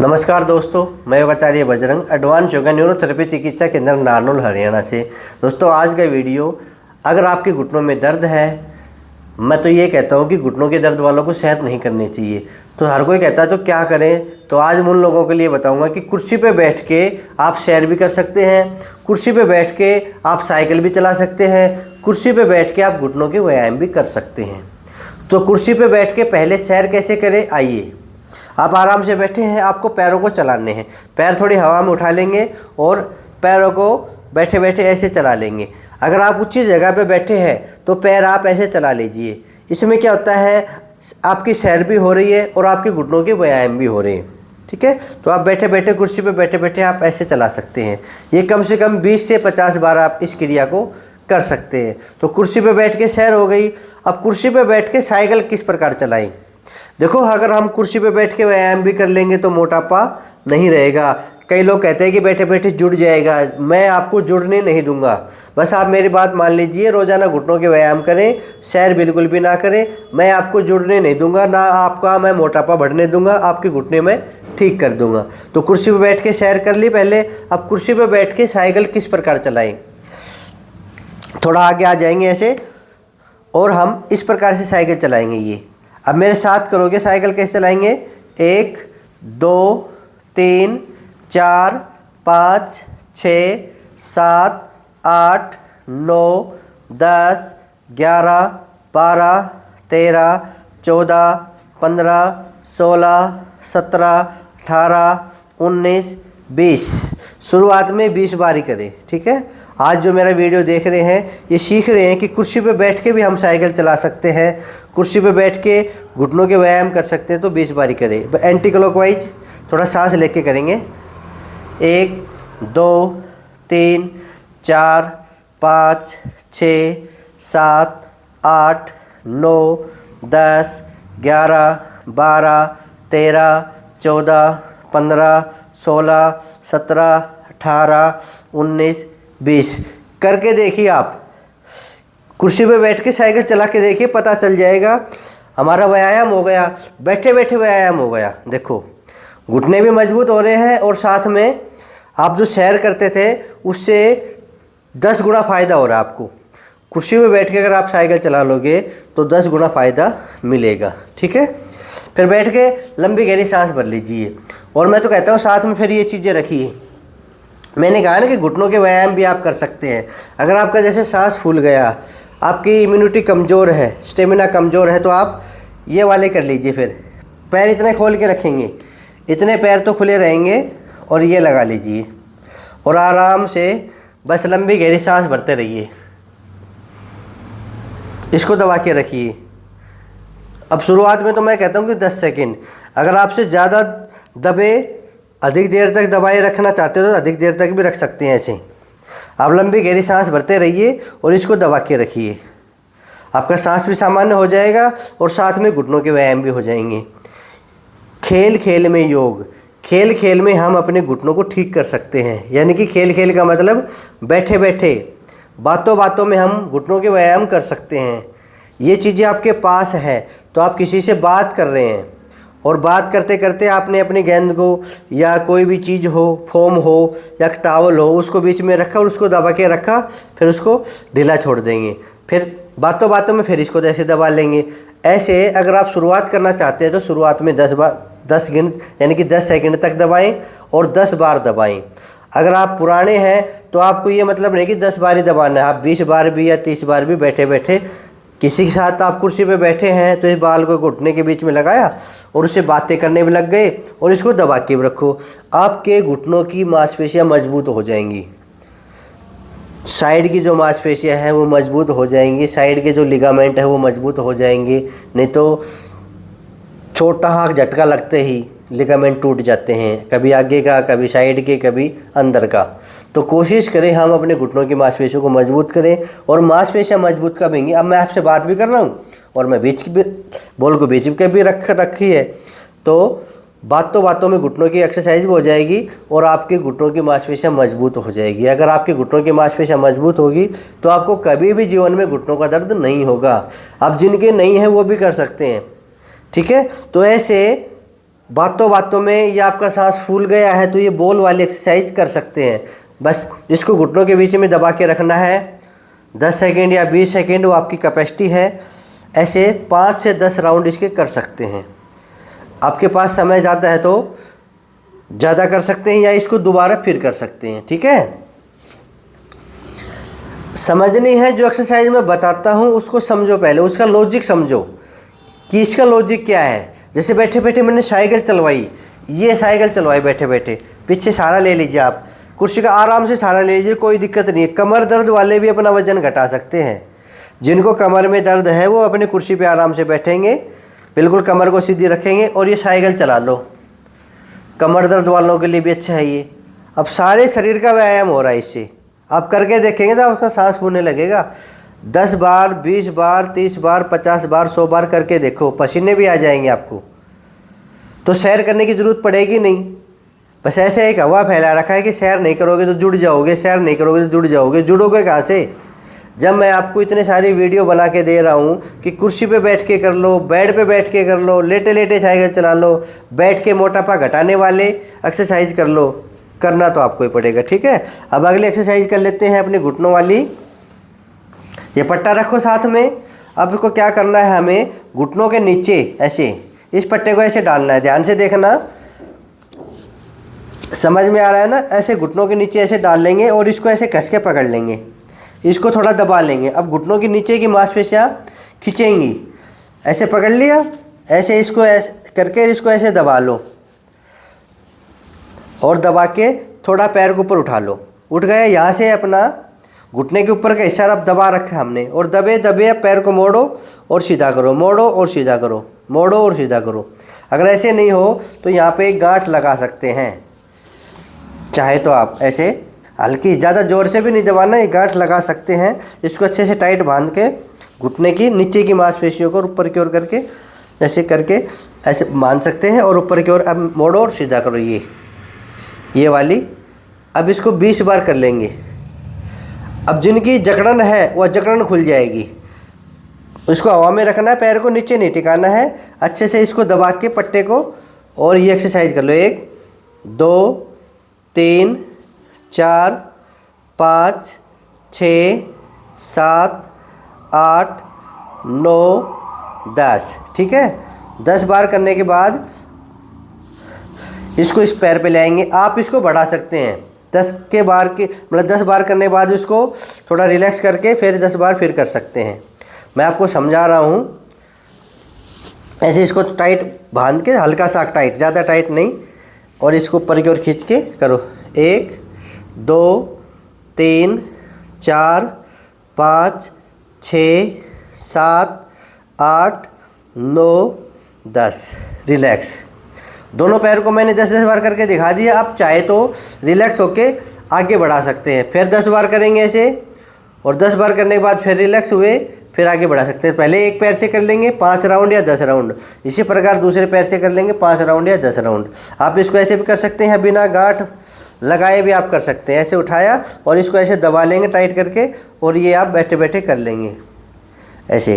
नमस्कार दोस्तों, मैं योगाचार्य बजरंग एडवांस योगा न्यूरोथेरेपी चिकित्सा केंद्र नारनौल हरियाणा से। दोस्तों आज का वीडियो, अगर आपके घुटनों में दर्द है, मैं तो ये कहता हूँ कि घुटनों के दर्द वालों को सैर नहीं करनी चाहिए। तो हर कोई कहता है तो क्या करें, तो आज मैं उन लोगों के लिए बताऊँगा कि कुर्सी पर बैठ के आप सैर भी कर सकते हैं, कुर्सी पर बैठ के आप साइकिल भी चला सकते हैं, कुर्सी पर बैठ के आप घुटनों के व्यायाम भी कर सकते हैं। तो कुर्सी पर बैठ के पहले सैर कैसे करें, आइए। आप आराम से बैठे हैं, आपको पैरों को चलाने हैं, पैर थोड़ी हवा में उठा लेंगे और पैरों को बैठे बैठे ऐसे चला लेंगे। अगर आप ऊंची जगह पे बैठे हैं तो पैर आप ऐसे चला लीजिए। इसमें क्या होता है, आपकी सैर भी हो रही है और आपके घुटनों के व्यायाम भी हो रहे हैं। ठीक है, तो आप बैठे बैठे कुर्सी पे बैठे बैठे आप ऐसे चला सकते हैं। ये कम से कम 20 से 50 बार आप इस क्रिया को कर सकते हैं। तो कुर्सी पे बैठ के सैर हो गई। अब कुर्सी पे बैठ के साइकिल किस प्रकार चलाएं। देखो, अगर हम कुर्सी पे बैठ के व्यायाम भी कर लेंगे तो मोटापा नहीं रहेगा। कई लोग कहते हैं कि बैठे बैठे जुड़ जाएगा, मैं आपको जुड़ने नहीं दूंगा। बस आप मेरी बात मान लीजिए, रोज़ाना घुटनों के व्यायाम करें, सैर बिल्कुल भी ना करें, मैं आपको जुड़ने नहीं दूंगा, ना आपका मैं मोटापा बढ़ने दूंगा, आपके घुटने में ठीक कर दूंगा। तो कुर्सी पर बैठ के सैर कर ली पहले। अब कुर्सी पर बैठ के साइकिल किस प्रकार चलाएं, थोड़ा आगे आ जाएंगे ऐसे, और हम इस प्रकार से साइकिल चलाएंगे। ये अब मेरे साथ करोगे, साइकिल कैसे चलाएंगे, 1 2 3 4 5 6 7 8 9 10 11 12 13 14 15 16 17 18 19 20। शुरुआत में 20 बार ही करें। ठीक है, आज जो मेरा वीडियो देख रहे हैं ये सीख रहे हैं कि कुर्सी पे बैठ के भी हम साइकिल चला सकते हैं, कुर्सी पे बैठ के घुटनों के व्यायाम कर सकते हैं। तो 20 बारी करें। एंटी क्लॉकवाइज थोड़ा सांस लेके करेंगे। 1 2 3 4 5 6 7 8 9 10 11 12 13 14 15 16 17 18 19 20 करके देखिए। आप कुर्सी पे बैठ के साइकिल चला के देखिए, पता चल जाएगा हमारा व्यायाम हो गया, बैठे बैठे व्यायाम हो गया। देखो, घुटने भी मजबूत हो रहे हैं और साथ में आप जो सैर करते थे उससे 10 गुना फ़ायदा हो रहा है आपको। कुर्सी पे बैठ के अगर आप साइकिल चला लोगे तो 10 गुना फ़ायदा मिलेगा। ठीक है, फिर बैठ के लंबी गहरी सांस भर लीजिए। और मैं तो कहता हूँ साथ में फिर ये चीज़ें रखिए। मैंने कहा ना कि घुटनों के व्यायाम भी आप कर सकते हैं। अगर आपका जैसे सांस फूल गया, आपकी इम्यूनिटी कमज़ोर है, स्टेमिना कमज़ोर है, तो आप ये वाले कर लीजिए। फिर पैर इतने खोल के रखेंगे, इतने पैर तो खुले रहेंगे, और ये लगा लीजिए और आराम से बस लंबी गहरी सांस भरते रहिए। इसको दबा के रखिए। अब शुरुआत में तो मैं कहता हूँ कि 10 सेकंड। अगर आपसे ज़्यादा दबे, अधिक देर तक दबाए रखना चाहते हो तो अधिक देर तक भी रख सकते हैं। ऐसे आप लंबी गहरी सांस भरते रहिए और इसको दबा के रखिए। आपका सांस भी सामान्य हो जाएगा और साथ में घुटनों के व्यायाम भी हो जाएंगे। खेल खेल में योग, खेल खेल में हम अपने घुटनों को ठीक कर सकते हैं। यानी कि खेल खेल का मतलब बैठे बैठे, बातों बातों में हम घुटनों के व्यायाम कर सकते हैं। ये चीज़ें आपके पास है तो आप किसी से बात कर रहे हैं और बात करते करते आपने अपनी गेंद को या कोई भी चीज़ हो, फोम हो या टावल हो, उसको बीच में रखा और उसको दबा के रखा, फिर उसको ढीला छोड़ देंगे। फिर बातों बातों में फिर इसको ऐसे दबा लेंगे। ऐसे अगर आप शुरुआत करना चाहते हैं तो शुरुआत में 10 गिन, यानी कि 10 सेकंड तक दबाएं और 10 बार दबाएं। अगर आप पुराने हैं तो आपको ये मतलब नहीं कि 10 बार ही दबाना है, आप 20 बार भी या 30 बार भी बैठे बैठे, किसी के साथ आप कुर्सी पे बैठे हैं तो इस बाल को घुटने के बीच में लगाया और उससे बातें करने में लग गए और इसको दबा के रखो। आपके घुटनों की मांसपेशियां मजबूत हो जाएंगी, साइड की जो मांसपेशियां हैं वो मजबूत हो जाएंगी, साइड के जो लिगामेंट है वो मजबूत हो जाएंगे। नहीं तो छोटा हाँ झटका लगते ही लिगामेंट टूट जाते हैं, कभी आगे का, कभी साइड के, कभी अंदर का। तो कोशिश करें हम अपने घुटनों की मांसपेशियों को मजबूत करें और मांसपेशियां मजबूत कब होंगी। अब मैं आपसे बात भी कर रहा हूँ और मैं बीच की बोल को बीच के भी रखी है, तो बातों बातों में घुटनों की एक्सरसाइज भी हो जाएगी और आपके घुटनों की मांसपेशियां मजबूत हो जाएगी। अगर आपके घुटनों की मांसपेशियां मजबूत होगी तो आपको कभी भी जीवन में घुटनों का दर्द नहीं होगा। अब जिनके नहीं है वो भी कर सकते हैं। ठीक है, तो ऐसे बातों बातों में ये आपका सांस फूल गया है तो ये बॉल वाली एक्सरसाइज कर सकते हैं। बस इसको घुटनों के बीच में दबा के रखना है 10 सेकेंड या 20 सेकेंड, वो आपकी कैपेसिटी है। ऐसे 5 से 10 राउंड इसके कर सकते हैं। आपके पास समय ज़्यादा है तो ज़्यादा कर सकते हैं या इसको दोबारा फिर कर सकते हैं। ठीक है, समझनी है जो एक्सरसाइज मैं बताता हूँ उसको समझो, पहले उसका लॉजिक समझो कि इसका लॉजिक क्या है। जैसे बैठे बैठे मैंने साइकिल चलवाई, ये साइकिल चलवाई बैठे बैठे, पीछे सहारा ले लीजिए, आप कुर्सी का आराम से सहारा ले लीजिए, कोई दिक्कत नहीं है। कमर दर्द वाले भी अपना वजन घटा सकते हैं। जिनको कमर में दर्द है वो अपनी कुर्सी पे आराम से बैठेंगे, बिल्कुल कमर को सीधी रखेंगे और ये साइकिल चला लो। कमर दर्द वालों के लिए भी अच्छा है ये। अब सारे शरीर का व्यायाम हो रहा है इससे। आप करके देखेंगे तो आपका सांस फूलने लगेगा। 10 बार, 20 बार, 30 बार, 50 बार, 100 बार करके देखो, पसीने भी आ जाएंगे आपको। तो सैर करने की ज़रूरत पड़ेगी नहीं। बस ऐसे एक हवा फैला रखा है कि सैर नहीं करोगे तो जुड़ जाओगे, सैर नहीं करोगे तो जुड़ जाओगे। जुड़ोगे कहाँ से? जब मैं आपको इतने सारी वीडियो बना के दे रहा हूँ कि कुर्सी पे बैठ के कर लो, बेड पे बैठ के कर लो, लेटे लेटे साइकिल चला लो, बैठ के मोटापा घटाने वाले एक्सरसाइज कर लो, करना तो आपको ही पड़ेगा। ठीक है, अब अगली एक्सरसाइज कर लेते हैं अपने घुटनों वाली। ये पट्टा रखो साथ में। अब इसको क्या करना है, हमें घुटनों के नीचे ऐसे इस पट्टे को ऐसे डालना है। ध्यान से देखना, समझ में आ रहा है ना? ऐसे घुटनों के नीचे ऐसे डाल लेंगे और इसको ऐसे कस के पकड़ लेंगे, इसको थोड़ा दबा लेंगे। अब घुटनों के नीचे की मांसपेशियाँ खींचेंगी, ऐसे पकड़ लिया, ऐसे इसको ऐसे करके इसको ऐसे दबा लो और दबा के थोड़ा पैर के ऊपर उठा लो। उठ गया, यहाँ से अपना घुटने के ऊपर का हिस्सा अब दबा रखा हमने और दबे दबे अब पैर को मोड़ो और सीधा करो, मोड़ो और सीधा करो, मोड़ो और सीधा करो। अगर ऐसे नहीं हो तो यहाँ पे एक गांठ लगा सकते हैं, चाहे तो आप ऐसे हल्की, ज़्यादा ज़ोर से भी नहीं दबाना, एक गांठ लगा सकते हैं। इसको अच्छे से टाइट बांध के घुटने की नीचे की मांसपेशियों को ऊपर की ओर करके ऐसे करके ऐसे बांध सकते हैं और ऊपर की ओर अब मोड़ो और सीधा करो, ये वाली। अब इसको 20 बार कर लेंगे। अब जिनकी जकड़न है वह जकड़न खुल जाएगी। उसको हवा में रखना है, पैर को नीचे नहीं टिकाना है। अच्छे से इसको दबा के पट्टे को और ये एक्सरसाइज कर लो। 1 2 3 4 5 6 7 8 9 10। ठीक है, 10 बार करने के बाद इसको इस पैर पे ले आएंगे। आप इसको बढ़ा सकते हैं 10 के बार के, मतलब 10 बार करने के बाद इसको थोड़ा रिलैक्स करके फिर 10 बार फिर कर सकते हैं। मैं आपको समझा रहा हूँ। ऐसे इसको टाइट बांध के, हल्का सा टाइट, ज़्यादा टाइट नहीं, और इसको ऊपर की ओर खींच के करो। 1 2 3 4 5 6 7 8 9 10। रिलैक्स। दोनों पैर को मैंने 10-10 बार करके दिखा दिया। आप चाहे तो रिलैक्स होके आगे बढ़ा सकते हैं। फिर 10 बार करेंगे ऐसे, और 10 बार करने के बाद फिर रिलैक्स हुए, फिर आगे बढ़ा सकते हैं। पहले एक पैर से कर लेंगे 5 राउंड या 10 राउंड, इसी प्रकार दूसरे पैर से कर लेंगे 5 राउंड या 10 राउंड। आप इसको ऐसे भी कर सकते हैं, बिना गांठ लगाए भी आप कर सकते हैं। ऐसे उठाया और इसको ऐसे दबा लेंगे टाइट करके, और ये आप बैठे बैठे कर लेंगे ऐसे।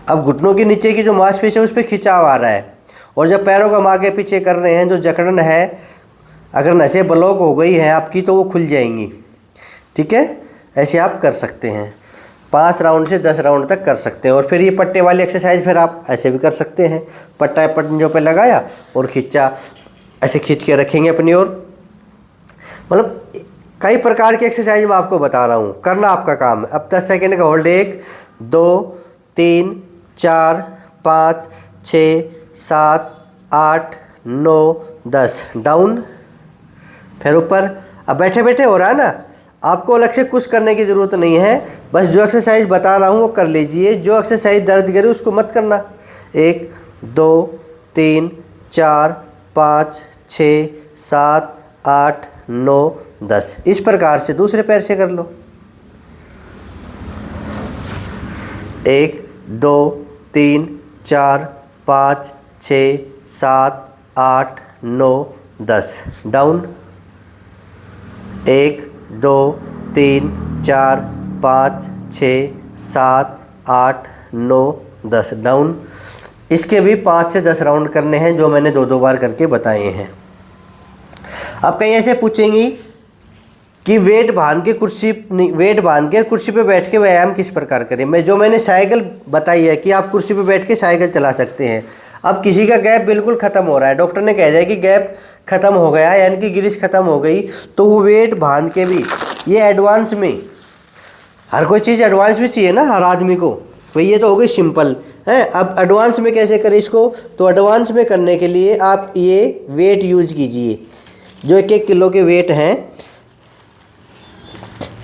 अब घुटनों के नीचे की जो मांसपेशी है उस पर खिंचाव आ रहा है, और जब पैरों को हम आगे पीछे कर रहे हैं, जो जकड़न है, अगर नसें ब्लॉक हो गई है आपकी तो वो खुल जाएंगी। ठीक है, ऐसे आप कर सकते हैं। 5 राउंड से 10 राउंड तक कर सकते हैं। और फिर ये पट्टे वाली एक्सरसाइज फिर आप ऐसे भी कर सकते हैं। पट्टा पंजों पे लगाया और खींचा, ऐसे खींच के रखेंगे अपनी ओर। मतलब कई प्रकार की एक्सरसाइज मैं आपको बता रहा हूँ, करना आपका काम है। अब 10 सेकेंड का होल्ड। 1 2 3 4 5 6 7 8 9 10। डाउन, फिर ऊपर। अब बैठे बैठे हो रहा है ना, आपको अलग से कुछ करने की ज़रूरत नहीं है। बस जो एक्सरसाइज बता रहा हूँ वो कर लीजिए। जो एक्सरसाइज दर्द करे उसको मत करना। 1 2 3 4 5 6 7 8 9 10। इस प्रकार से दूसरे पैर से कर लो। 1 2 3 4 5 6 7 8 9 10। डाउन। 1 2 3 4 5 6 7 8 9 10। डाउन। इसके भी 5 से 10 राउंड करने हैं, जो मैंने 2-2 बार करके बताए हैं। अब कहीं ऐसे पूछेंगी कि वेट बांध के कुर्सी पे बैठ के व्यायाम किस प्रकार करें। मैंने साइकिल बताई है कि आप कुर्सी पे बैठ के साइकिल चला सकते हैं। अब किसी का गैप बिल्कुल ख़त्म हो रहा है, डॉक्टर ने कह दिया कि गैप ख़त्म हो गया, यानी कि गिरिश ख़त्म हो गई, तो वो वेट बांध के भी, ये एडवांस में, हर कोई चीज़ एडवांस में चाहिए ना हर आदमी को, तो ये तो हो गई सिंपल है। अब एडवांस में कैसे करें इसको, तो एडवांस में करने के लिए आप ये वेट यूज कीजिए, जो 1-1 किलो के वेट हैं।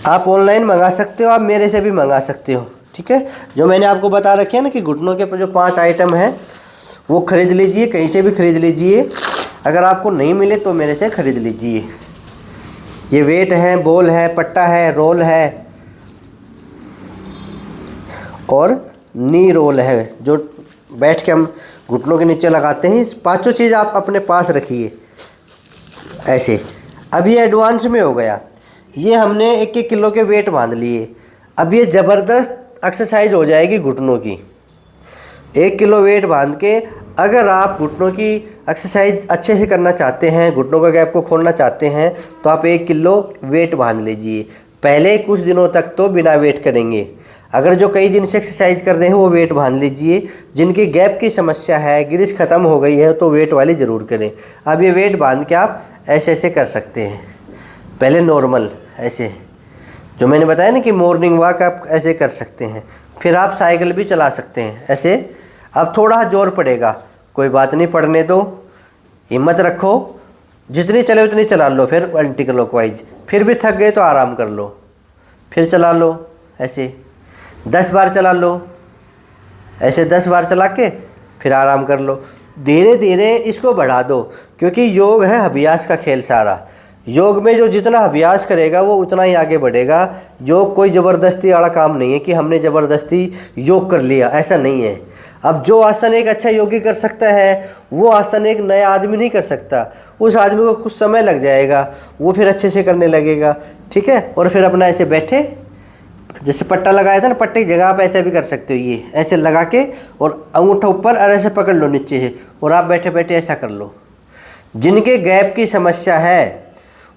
आप ऑनलाइन मंगा सकते हो, आप मेरे से भी मंगा सकते हो, ठीक है। जो मैंने आपको बता रखे हैं ना कि घुटनों के जो 5 आइटम हैं वो ख़रीद लीजिए, कहीं से भी ख़रीद लीजिए। अगर आपको नहीं मिले तो मेरे से ख़रीद लीजिए। ये वेट है, बॉल है, पट्टा है, रोल है और नी रोल है, जो बैठ के हम घुटनों के नीचे लगाते हैं। 5 चीज़ आप अपने पास रखिए ऐसे। अब ये एडवांस में हो गया, ये हमने 1-1 किलो के वेट बांध लिए। अब ये ज़बरदस्त एक्सरसाइज हो जाएगी घुटनों की। 1 किलो वेट बांध के अगर आप घुटनों की एक्सरसाइज अच्छे से करना चाहते हैं, घुटनों का गैप को खोलना चाहते हैं, तो आप 1 किलो वेट बांध लीजिए। पहले कुछ दिनों तक तो बिना वेट करेंगे। अगर जो कई दिन से एक्सरसाइज कर रहे हैं वो वेट बांध लीजिए। जिनकी गैप की समस्या है, गिरिश ख़त्म हो गई है, तो वेट वाली ज़रूर करें। अब ये वेट बांध के आप ऐसे ऐसे कर सकते हैं। पहले नॉर्मल ऐसे, जो मैंने बताया ना कि मॉर्निंग वॉक आप ऐसे कर सकते हैं। फिर आप साइकिल भी चला सकते हैं ऐसे। अब थोड़ा जोर पड़ेगा, कोई बात नहीं, पड़ने दो, हिम्मत रखो, जितनी चले उतनी चला लो। फिर एंटी क्लॉकवाइज, फिर भी थक गए तो आराम कर लो, फिर चला लो ऐसे 10 बार चला लो ऐसे। 10 बार चला के फिर आराम कर लो। धीरे धीरे इसको बढ़ा दो, क्योंकि योग है अभ्यास का खेल सारा। योग में जो जितना अभ्यास करेगा वो उतना ही आगे बढ़ेगा। योग कोई ज़बरदस्ती वाला काम नहीं है कि हमने ज़बरदस्ती योग कर लिया, ऐसा नहीं है। अब जो आसन एक अच्छा योगी कर सकता है, वो आसन एक नया आदमी नहीं कर सकता। उस आदमी को कुछ समय लग जाएगा, वो फिर अच्छे से करने लगेगा, ठीक है। और फिर अपना ऐसे बैठे, जैसे पट्टा लगाया था ना, पट्टे की जगह आप ऐसे भी कर सकते हो, ये ऐसे लगा के और अंगूठा ऊपर और ऐसे पकड़ लो नीचे से, और आप बैठे बैठे ऐसा कर लो। जिनके गैप की समस्या है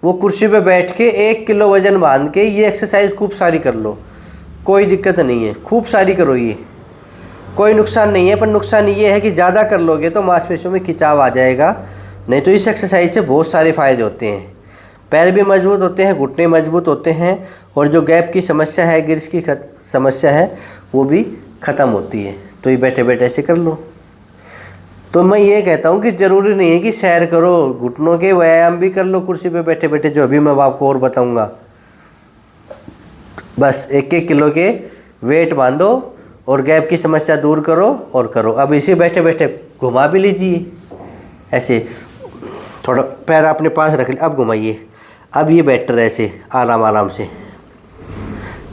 वो कुर्सी पे बैठ के 1 किलो वज़न बांध के ये एक्सरसाइज खूब सारी कर लो, कोई दिक्कत नहीं है, खूब सारी करो, ये कोई नुकसान नहीं है। पर नुकसान ये है कि ज़्यादा कर लोगे तो मांसपेशियों में खिंचाव आ जाएगा। नहीं तो इस एक्सरसाइज से बहुत सारे फ़ायदे होते हैं। पैर भी मजबूत होते हैं, घुटने मजबूत होते हैं, और जो गैप की समस्या है, गिरिश की समस्या है, वो भी ख़त्म होती है। तो ये बैठे बैठे ऐसे कर लो। तो मैं ये कहता हूँ कि ज़रूरी नहीं है कि सैर करो, घुटनों के व्यायाम भी कर लो कुर्सी पे बैठे बैठे, जो अभी मैं आपको और बताऊँगा। बस 1-1 किलो के वेट बांधो और गैप की समस्या दूर करो और करो। अब इसे बैठे बैठे घुमा भी लीजिए ऐसे, थोड़ा पैर अपने पास रख लिया, अब घुमाइए। अब ये बेटर ऐसे आराम आराम से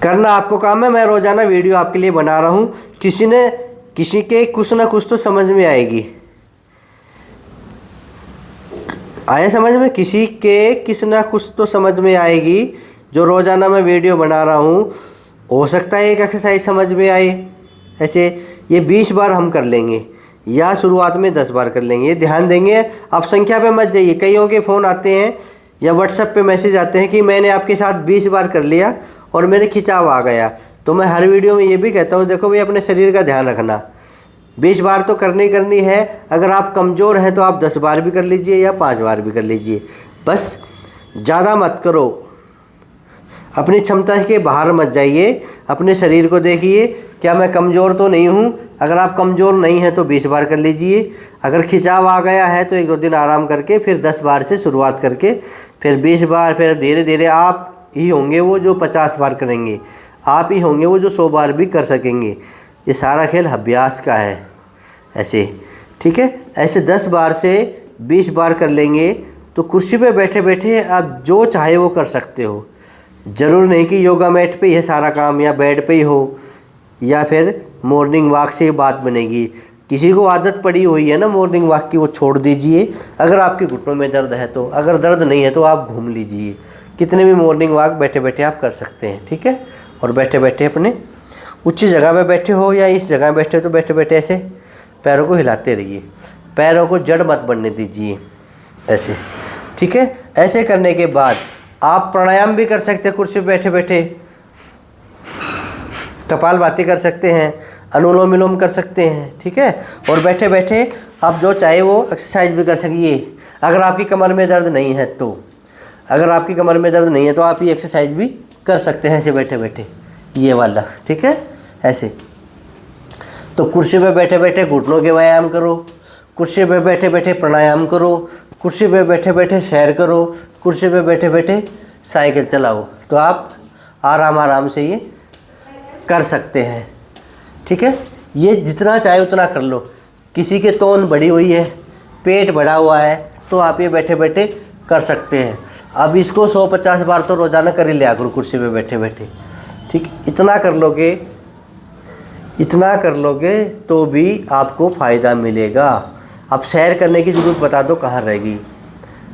करना आपको काम है। मैं रोज़ाना वीडियो आपके लिए बना रहा हूँ, किसी के कुछ ना कुछ तो समझ में आएगी। आया समझ में? किसी के किस ना कुछ तो समझ में आएगी। जो रोज़ाना मैं वीडियो बना रहा हूँ, हो सकता है एक एक्सरसाइज समझ में आए ऐसे। ये 20 बार हम कर लेंगे, या शुरुआत में 10 बार कर लेंगे, ये ध्यान देंगे। आप संख्या पे मत जाइए। कईयों के फ़ोन आते हैं या व्हाट्सएप पे मैसेज आते हैं कि मैंने आपके साथ 20 बार कर लिया और मेरे खिंचाव आ गया। तो मैं हर वीडियो में ये भी कहता हूँ, देखो भाई अपने शरीर का ध्यान रखना। 20 बार तो करनी है। अगर आप कमज़ोर हैं तो आप 10 बार भी कर लीजिए या 5 बार भी कर लीजिए, बस ज़्यादा मत करो। अपनी क्षमता के बाहर मत जाइए, अपने शरीर को देखिए, क्या मैं कमज़ोर तो नहीं हूँ। अगर आप कमज़ोर नहीं हैं तो 20 बार कर लीजिए। अगर खिंचाव आ गया है तो 1-2 दिन आराम करके फिर 10 बार से शुरुआत करके फिर 20 बार, फिर धीरे धीरे आप ही होंगे वो जो 50 बार करेंगे, आप ही होंगे वो जो 100 बार भी कर सकेंगे। ये सारा खेल अभ्यास का है ऐसे, ठीक है। ऐसे 10 बार से 20 बार कर लेंगे तो कुर्सी पे बैठे बैठे आप जो चाहे वो कर सकते हो। ज़रूर नहीं कि योगा मैट पे ही है सारा काम, या बेड पे ही हो, या फिर मॉर्निंग वॉक से बात बनेगी। किसी को आदत पड़ी हुई है ना मॉर्निंग वॉक की, वो छोड़ दीजिए। अगर आपके घुटनों में दर्द है तो, अगर दर्द नहीं है तो आप घूम लीजिए। कितने भी मॉर्निंग वॉक बैठे बैठे आप कर सकते हैं, ठीक है। और बैठे बैठे अपने उच्च जगह पे बैठे हो या इस जगह बैठे हो तो बैठे बैठे ऐसे पैरों को हिलाते रहिए, पैरों को जड़ मत बनने दीजिए ऐसे, ठीक है। ऐसे करने के बाद आप प्राणायाम भी कर सकते हैं, कुर्सी पर बैठे बैठे कपालभाति कर सकते हैं, अनुलोम विलोम कर सकते हैं, ठीक है। और बैठे बैठे आप जो चाहे वो एक्सरसाइज भी कर सकिए। अगर आपकी कमर में दर्द नहीं है तो, अगर आपकी कमर में दर्द नहीं है तो आप ये एक्सरसाइज भी कर सकते हैं ऐसे बैठे बैठे, ये वाला, ठीक है, ऐसे। तो कुर्सी पे बैठे बैठे घुटनों के व्यायाम करो, कुर्सी पे बैठे बैठे प्राणायाम करो, कुर्सी पे बैठे बैठे सैर करो, कुर्सी पे बैठे बैठे साइकिल चलाओ, तो आप आराम से ये कर सकते हैं, ठीक है। ये जितना चाहे उतना कर लो। किसी के तोन बढ़ी हुई है, पेट बढ़ा हुआ है, तो आप ये बैठे बैठे कर सकते हैं। अब इसको 150 बार तो रोज़ाना कर ही लिया करो कुर्सी पे बैठे बैठे, ठीक। इतना कर लोगे तो भी आपको फ़ायदा मिलेगा। अब सैर करने की ज़रूरत बता दो कहाँ रहेगी,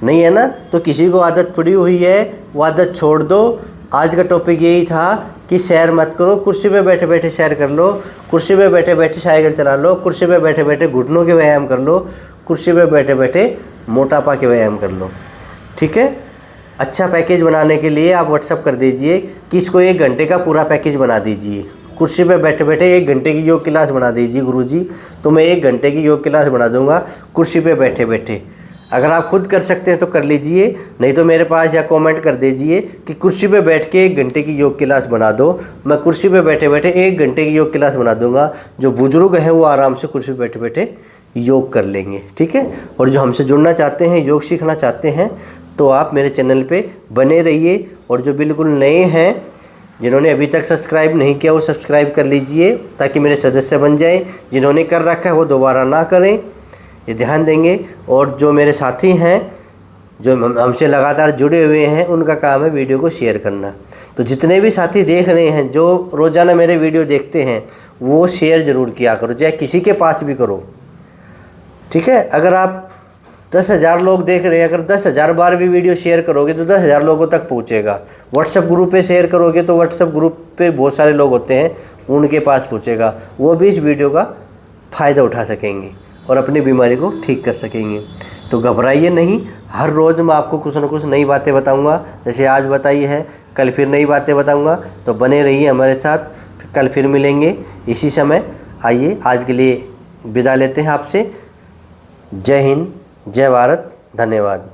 नहीं है ना। तो किसी को आदत पड़ी हुई है वो आदत छोड़ दो। आज का टॉपिक यही था कि सैर मत करो, कुर्सी पे बैठे बैठे सैर कर लो, कुर्सी पे बैठे बैठे साइकिल चला लो, कुर्सी पे बैठे बैठे घुटनों के व्यायाम कर लो, कुर्सी पे बैठे बैठे मोटापा के व्यायाम कर लो, ठीक है। अच्छा पैकेज बनाने के लिए आप व्हाट्सअप कर दीजिए कि इसको 1 घंटे का पूरा पैकेज बना दीजिए। कुर्सी पे बैठे बैठे 1 घंटे की योग क्लास बना दीजिए गुरुजी, तो मैं 1 घंटे की योग क्लास बना दूंगा कुर्सी पे बैठे बैठे। अगर आप खुद कर सकते हैं तो कर लीजिए, नहीं तो मेरे पास या कमेंट कर दीजिए कि कुर्सी पे बैठ के 1 घंटे की योग क्लास बना दो। मैं कुर्सी पे बैठे बैठे 1 घंटे की योग क्लास बना दूंगा। जो बुजुर्ग हैं वो आराम से कुर्सी पे बैठे बैठे योग कर लेंगे, ठीक है। और जो हमसे जुड़ना चाहते हैं, योग सीखना चाहते हैं, तो आप मेरे चैनल पे बने रहिए। और जो बिल्कुल नए हैं, जिन्होंने अभी तक सब्सक्राइब नहीं किया, वो सब्सक्राइब कर लीजिए ताकि मेरे सदस्य बन जाएं। जिन्होंने कर रखा है वो दोबारा ना करें, ये ध्यान देंगे। और जो मेरे साथी हैं जो हमसे लगातार जुड़े हुए हैं, उनका काम है वीडियो को शेयर करना। तो जितने भी साथी देख रहे हैं, जो रोज़ाना मेरे वीडियो देखते हैं, वो शेयर ज़रूर किया करो, चाहे किसी के पास भी करो, ठीक है। अगर आप 10,000 लोग देख रहे हैं, अगर 10,000 बार भी वीडियो शेयर करोगे तो 10,000 लोगों तक पहुंचेगा। व्हाट्सएप ग्रुप पे शेयर करोगे तो व्हाट्सएप ग्रुप पे बहुत सारे लोग होते हैं, उनके पास पहुंचेगा, वो भी इस वीडियो का फ़ायदा उठा सकेंगे और अपनी बीमारी को ठीक कर सकेंगे। तो घबराइए नहीं, हर रोज़ मैं आपको कुछ न कुछ नई बातें बताऊँगा। जैसे आज बताई है, कल फिर नई बातें बताऊँगा, तो बने रहिए हमारे साथ। कल फिर मिलेंगे इसी समय। आइए आज के लिए विदा लेते हैं आपसे। जय हिंद, जय भारत, धन्यवाद।